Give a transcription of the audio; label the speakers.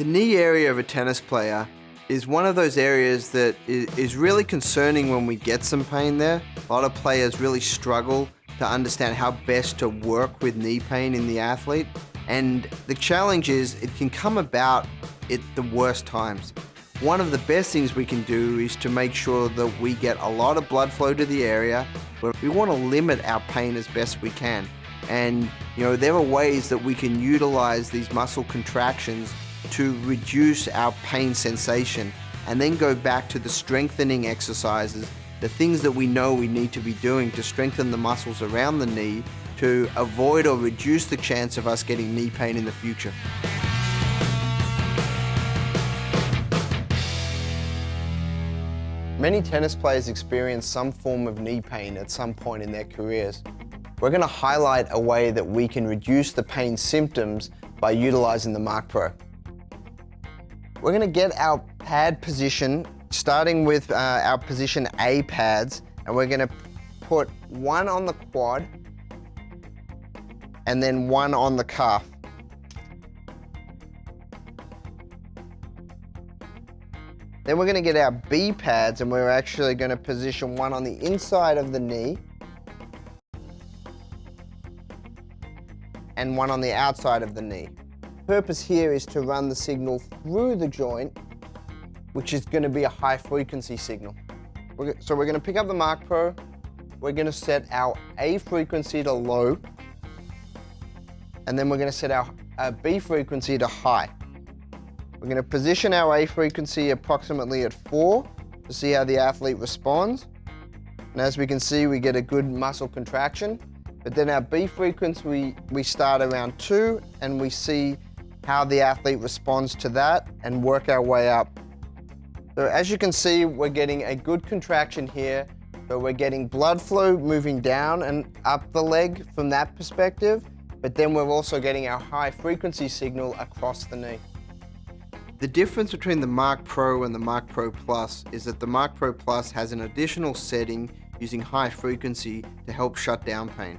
Speaker 1: The knee area of a tennis player is one of those areas that is really concerning when we get some pain there. A lot of players really struggle to understand how best to work with knee pain in the athlete. And the challenge is it can come about at the worst times. One of the best things we can do is to make sure that we get a lot of blood flow to the area, where we want to limit our pain as best we can. And there are ways that we can utilize these muscle contractions to reduce our pain sensation, and then go back to the strengthening exercises, the things that we know we need to be doing to strengthen the muscles around the knee to avoid or reduce the chance of us getting knee pain in the future. Many tennis players experience some form of knee pain at some point in their careers. We're going to highlight a way that we can reduce the pain symptoms by utilizing the Marc Pro. We're going to get our pad position, starting with our position A pads, and we're going to put one on the quad and then one on the calf. Then we're going to get our B pads, and we're actually going to position one on the inside of the knee and one on the outside of the knee. The purpose here is to run the signal through the joint, which is going to be a high frequency signal. So we're going to pick up the Marc Pro, we're going to set our A frequency to low, and then we're going to set our B frequency to high. We're going to position our A frequency approximately at 4 to see how the athlete responds. And as we can see, we get a good muscle contraction. But then our B frequency, we start around 2, and we see how the athlete responds to that and work our way up. So as you can see, we're getting a good contraction here. So we're getting blood flow moving down and up the leg from that perspective, but then we're also getting our high frequency signal across the knee. The difference between the Marc Pro and the Marc Pro Plus is that the Marc Pro Plus has an additional setting using high frequency to help shut down pain.